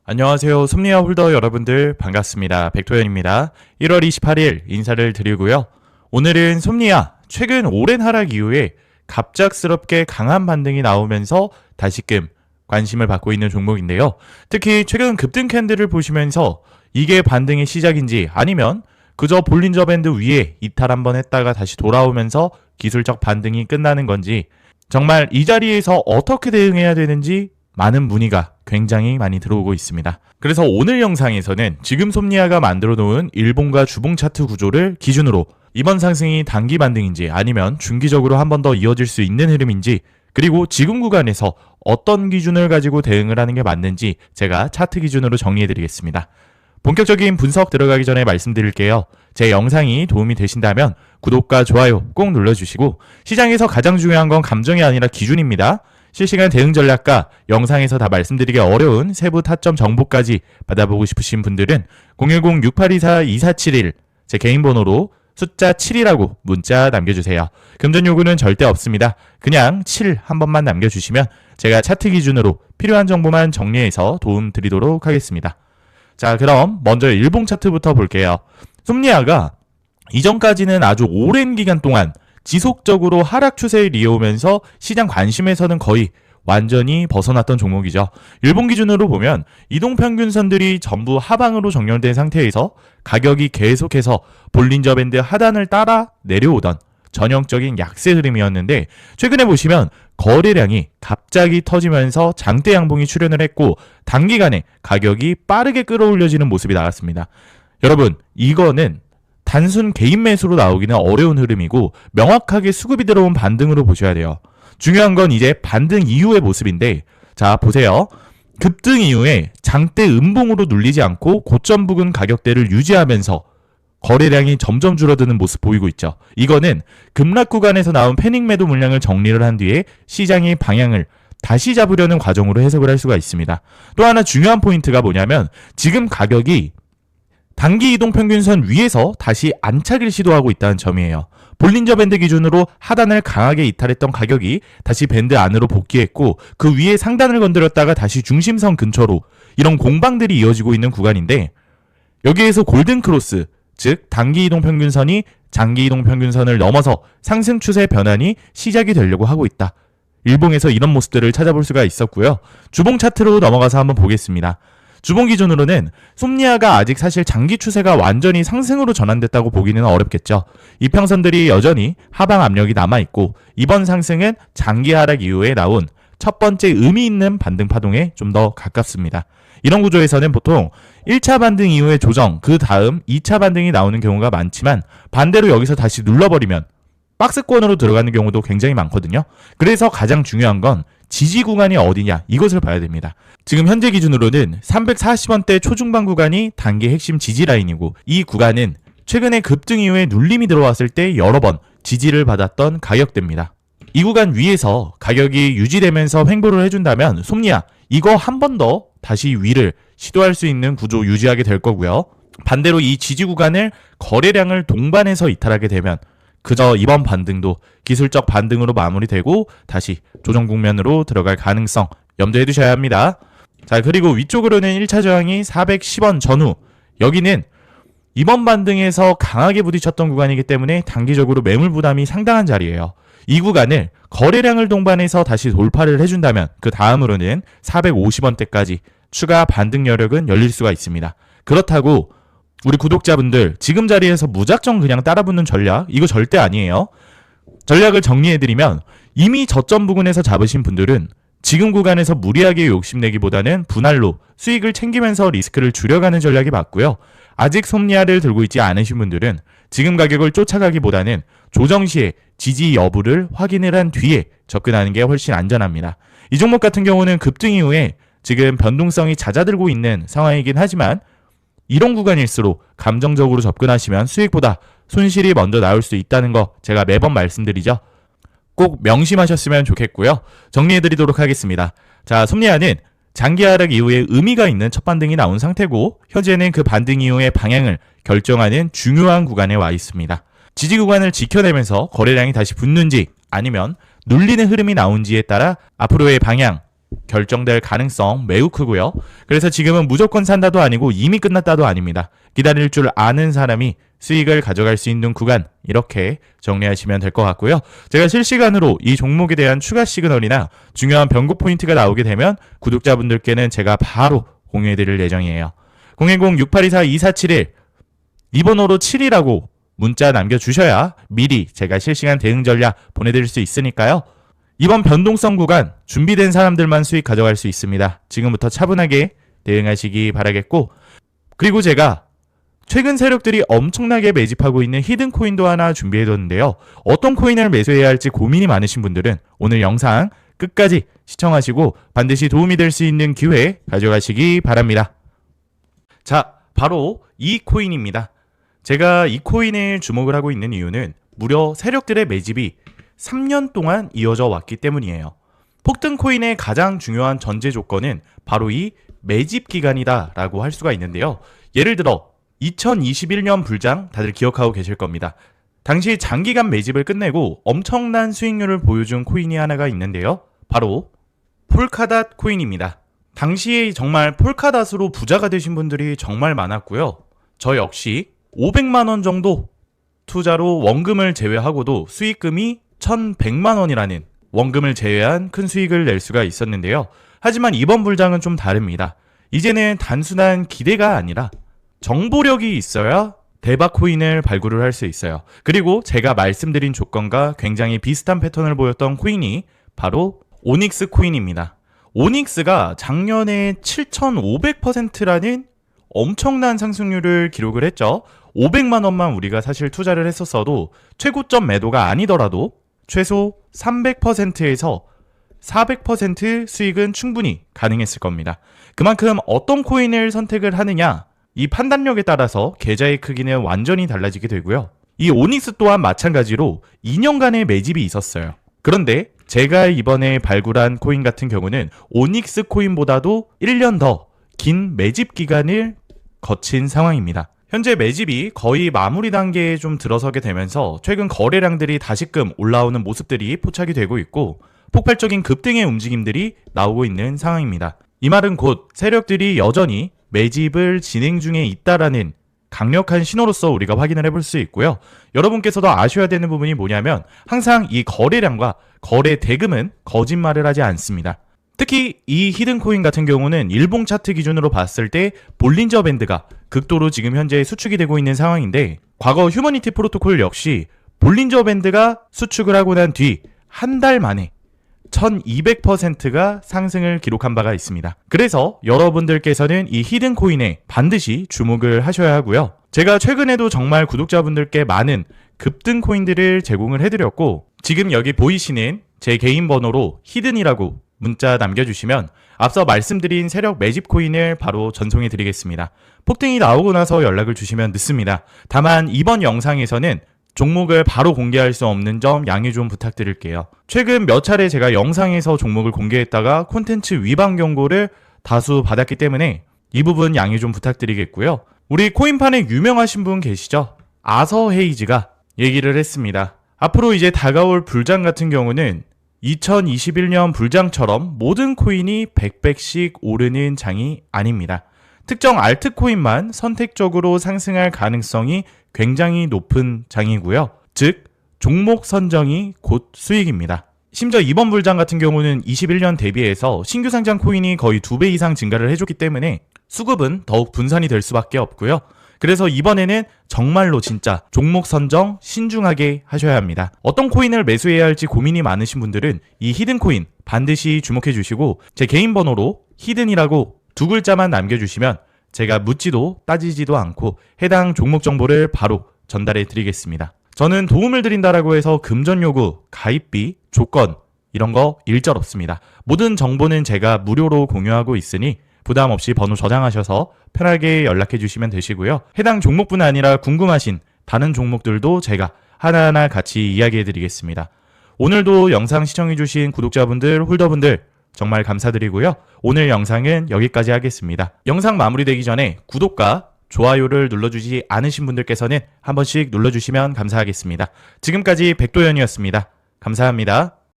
안녕하세요. 섭리아 홀더 여러분들 반갑습니다. 백도현입니다. 1월 28일 인사를 드리고요. 오늘은 섭리아 최근 오랜 하락 이후에 갑작스럽게 강한 반등이 나오면서 다시금 관심을 받고 있는 종목인데요. 특히 최근 급등 캔들을 보시면서 이게 반등의 시작인지 아니면 그저 볼린저 밴드 위에 이탈 한번 했다가 다시 돌아오면서 기술적 반등이 끝나는 건지 정말 이 자리에서 어떻게 대응해야 되는지 많은 문의가 굉장히 많이 들어오고 있습니다. 그래서 오늘 영상에서는 지금 섭리아가 만들어 놓은 일봉과 주봉 차트 구조를 기준으로 이번 상승이 단기 반등인지 아니면 중기적으로 한 번 더 이어질 수 있는 흐름인지, 그리고 지금 구간에서 어떤 기준을 가지고 대응을 하는 게 맞는지 제가 차트 기준으로 정리해 드리겠습니다. 본격적인 분석 들어가기 전에 말씀드릴게요. 제 영상이 도움이 되신다면 구독과 좋아요 꼭 눌러주시고, 시장에서 가장 중요한 건 감정이 아니라 기준입니다. 실시간 대응 전략과 영상에서 다 말씀드리기 어려운 세부 타점 정보까지 받아보고 싶으신 분들은 010-6824-2471 제 개인 번호로 숫자 7이라고 문자 남겨주세요. 금전 요구는 절대 없습니다. 그냥 7 한 번만 남겨주시면 제가 차트 기준으로 필요한 정보만 정리해서 도움 드리도록 하겠습니다. 자, 그럼 먼저 일봉 차트부터 볼게요. 섭리아가 이전까지는 아주 오랜 기간 동안 지속적으로 하락 추세를 이어오면서 시장 관심에서는 거의 완전히 벗어났던 종목이죠. 일본 기준으로 보면 이동평균선들이 전부 하방으로 정렬된 상태에서 가격이 계속해서 볼린저 밴드 하단을 따라 내려오던 전형적인 약세 흐름이었는데, 최근에 보시면 거래량이 갑자기 터지면서 장대 양봉이 출현을 했고 단기간에 가격이 빠르게 끌어올려지는 모습이 나왔습니다. 여러분, 이거는 단순 개인 매수로 나오기는 어려운 흐름이고 명확하게 수급이 들어온 반등으로 보셔야 돼요. 중요한 건 이제 반등 이후의 모습인데, 자 보세요. 급등 이후에 장대 음봉으로 눌리지 않고 고점 부근 가격대를 유지하면서 거래량이 점점 줄어드는 모습 보이고 있죠. 이거는 급락 구간에서 나온 패닉 매도 물량을 정리를 한 뒤에 시장의 방향을 다시 잡으려는 과정으로 해석을 할 수가 있습니다. 또 하나 중요한 포인트가 뭐냐면 지금 가격이 단기 이동평균선 위에서 다시 안착을 시도하고 있다는 점이에요. 볼린저 밴드 기준으로 하단을 강하게 이탈했던 가격이 다시 밴드 안으로 복귀했고 그 위에 상단을 건드렸다가 다시 중심선 근처로 이런 공방들이 이어지고 있는 구간인데, 여기에서 골든 크로스, 즉 단기 이동평균선이 장기 이동평균선을 넘어서 상승 추세 변환이 시작이 되려고 하고 있다. 일봉에서 이런 모습들을 찾아볼 수가 있었고요. 주봉 차트로 넘어가서 한번 보겠습니다. 주봉 기준으로는 섭리아가 아직 사실 장기 추세가 완전히 상승으로 전환됐다고 보기는 어렵겠죠. 이평선들이 여전히 하방 압력이 남아있고 이번 상승은 장기 하락 이후에 나온 첫 번째 의미 있는 반등 파동에 좀 더 가깝습니다. 이런 구조에서는 보통 1차 반등 이후에 조정, 그 다음 2차 반등이 나오는 경우가 많지만 반대로 여기서 다시 눌러버리면 박스권으로 들어가는 경우도 굉장히 많거든요. 그래서 가장 중요한 건 지지 구간이 어디냐, 이것을 봐야 됩니다. 지금 현재 기준으로는 340원대 초중반 구간이 단기 핵심 지지 라인이고, 이 구간은 최근에 급등 이후에 눌림이 들어왔을 때 여러 번 지지를 받았던 가격대입니다. 이 구간 위에서 가격이 유지되면서 횡보를 해준다면 섭리아 이거 한 번 더 다시 위를 시도할 수 있는 구조 유지하게 될 거고요. 반대로 이 지지 구간을 거래량을 동반해서 이탈하게 되면 그저 이번 반등도 기술적 반등으로 마무리되고 다시 조정 국면으로 들어갈 가능성 염두에 두셔야 합니다. 자, 그리고 위쪽으로는 1차 저항이 410원 전후, 여기는 이번 반등에서 강하게 부딪혔던 구간이기 때문에 단기적으로 매물 부담이 상당한 자리예요. 이 구간을 거래량을 동반해서 다시 돌파를 해준다면 그 다음으로는 450원대까지 추가 반등 여력은 열릴 수가 있습니다. 그렇다고 우리 구독자분들 지금 자리에서 무작정 그냥 따라붙는 전략, 이거 절대 아니에요. 전략을 정리해드리면 이미 저점 부근에서 잡으신 분들은 지금 구간에서 무리하게 욕심내기보다는 분할로 수익을 챙기면서 리스크를 줄여가는 전략이 맞고요. 아직 섭리아를 들고 있지 않으신 분들은 지금 가격을 쫓아가기보다는 조정 시에 지지 여부를 확인을 한 뒤에 접근하는 게 훨씬 안전합니다. 이 종목 같은 경우는 급등 이후에 지금 변동성이 잦아들고 있는 상황이긴 하지만 이런 구간일수록 감정적으로 접근하시면 수익보다 손실이 먼저 나올 수 있다는 거 제가 매번 말씀드리죠. 꼭 명심하셨으면 좋겠고요. 정리해드리도록 하겠습니다. 자, 섭리아는 장기 하락 이후에 의미가 있는 첫 반등이 나온 상태고 현재는 그 반등 이후의 방향을 결정하는 중요한 구간에 와 있습니다. 지지 구간을 지켜내면서 거래량이 다시 붙는지 아니면 눌리는 흐름이 나온지에 따라 앞으로의 방향, 결정될 가능성 매우 크고요. 그래서 지금은 무조건 산다도 아니고 이미 끝났다도 아닙니다. 기다릴 줄 아는 사람이 수익을 가져갈 수 있는 구간, 이렇게 정리하시면 될 것 같고요. 제가 실시간으로 이 종목에 대한 추가 시그널이나 중요한 변곡 포인트가 나오게 되면 구독자분들께는 제가 바로 공유해드릴 예정이에요. 010-6824-2471 이 번호로 7이라고 문자 남겨주셔야 미리 제가 실시간 대응 전략 보내드릴 수 있으니까요. 이번 변동성 구간 준비된 사람들만 수익 가져갈 수 있습니다. 지금부터 차분하게 대응하시기 바라겠고, 그리고 제가 최근 세력들이 엄청나게 매집하고 있는 히든 코인도 하나 준비해뒀는데요. 어떤 코인을 매수해야 할지 고민이 많으신 분들은 오늘 영상 끝까지 시청하시고 반드시 도움이 될 수 있는 기회 가져가시기 바랍니다. 자, 바로 이 코인입니다. 제가 이 코인에 주목을 하고 있는 이유는 무려 세력들의 매집이 3년 동안 이어져 왔기 때문이에요. 폭등 코인의 가장 중요한 전제 조건은 바로 이 매집 기간이다 라고 할 수가 있는데요. 예를 들어 2021년 불장 다들 기억하고 계실 겁니다. 당시 장기간 매집을 끝내고 엄청난 수익률을 보여준 코인이 하나가 있는데요. 바로 폴카닷 코인입니다. 당시에 정말 폴카닷으로 부자가 되신 분들이 정말 많았고요. 저 역시 500만 원 정도 투자로 원금을 제외하고도 수익금이 1,100만 원이라는 원금을 제외한 큰 수익을 낼 수가 있었는데요. 하지만 이번 불장은 좀 다릅니다. 이제는 단순한 기대가 아니라 정보력이 있어야 대박 코인을 발굴을 할 수 있어요. 그리고 제가 말씀드린 조건과 굉장히 비슷한 패턴을 보였던 코인이 바로 오닉스 코인입니다. 오닉스가 작년에 7,500%라는 엄청난 상승률을 기록을 했죠. 500만 원만 우리가 사실 투자를 했었어도 최고점 매도가 아니더라도 최소 300%에서 400% 수익은 충분히 가능했을 겁니다. 그만큼 어떤 코인을 선택을 하느냐, 이 판단력에 따라서 계좌의 크기는 완전히 달라지게 되고요. 이 오닉스 또한 마찬가지로 2년간의 매집이 있었어요. 그런데 제가 이번에 발굴한 코인 같은 경우는 오닉스 코인보다도 1년 더 긴 매집 기간을 거친 상황입니다. 현재 매집이 거의 마무리 단계에 좀 들어서게 되면서 최근 거래량들이 다시금 올라오는 모습들이 포착이 되고 있고 폭발적인 급등의 움직임들이 나오고 있는 상황입니다. 이 말은 곧 세력들이 여전히 매집을 진행 중에 있다라는 강력한 신호로서 우리가 확인을 해볼 수 있고요. 여러분께서도 아셔야 되는 부분이 뭐냐면 항상 이 거래량과 거래 대금은 거짓말을 하지 않습니다. 특히 이 히든코인 같은 경우는 일봉 차트 기준으로 봤을 때 볼린저 밴드가 극도로 지금 현재 수축이 되고 있는 상황인데, 과거 휴머니티 프로토콜 역시 볼린저 밴드가 수축을 하고 난 뒤 한 달 만에 1200%가 상승을 기록한 바가 있습니다. 그래서 여러분들께서는 이 히든코인에 반드시 주목을 하셔야 하고요. 제가 최근에도 정말 구독자분들께 많은 급등 코인들을 제공을 해드렸고, 지금 여기 보이시는 제 개인 번호로 히든이라고 문자 남겨주시면 앞서 말씀드린 세력 매집 코인을 바로 전송해 드리겠습니다. 폭등이 나오고 나서 연락을 주시면 늦습니다. 다만 이번 영상에서는 종목을 바로 공개할 수 없는 점 양해 좀 부탁드릴게요. 최근 몇 차례 제가 영상에서 종목을 공개했다가 콘텐츠 위반 경고를 다수 받았기 때문에 이 부분 양해 좀 부탁드리겠고요. 우리 코인판에 유명하신 분 계시죠? 아서 헤이즈가 얘기를 했습니다. 앞으로 이제 다가올 불장 같은 경우는 2021년 불장처럼 모든 코인이 100씩 오르는 장이 아닙니다. 특정 알트코인만 선택적으로 상승할 가능성이 굉장히 높은 장이고요. 즉, 종목 선정이 곧 수익입니다. 심지어 이번 불장 같은 경우는 21년 대비해서 신규 상장 코인이 거의 2배 이상 증가를 해줬기 때문에 수급은 더욱 분산이 될 수밖에 없고요. 그래서 이번에는 정말로 진짜 종목 선정 신중하게 하셔야 합니다. 어떤 코인을 매수해야 할지 고민이 많으신 분들은 이 히든코인 반드시 주목해 주시고 제 개인 번호로 히든이라고 2글자만 남겨주시면 제가 묻지도 따지지도 않고 해당 종목 정보를 바로 전달해 드리겠습니다. 저는 도움을 드린다라고 해서 금전 요구, 가입비, 조건 이런 거 일절 없습니다. 모든 정보는 제가 무료로 공유하고 있으니 부담 없이 번호 저장하셔서 편하게 연락해 주시면 되시고요. 해당 종목뿐 아니라 궁금하신 다른 종목들도 제가 하나하나 같이 이야기해 드리겠습니다. 오늘도 영상 시청해 주신 구독자분들, 홀더분들 정말 감사드리고요. 오늘 영상은 여기까지 하겠습니다. 영상 마무리되기 전에 구독과 좋아요를 눌러주지 않으신 분들께서는 한 번씩 눌러주시면 감사하겠습니다. 지금까지 백도현이었습니다. 감사합니다.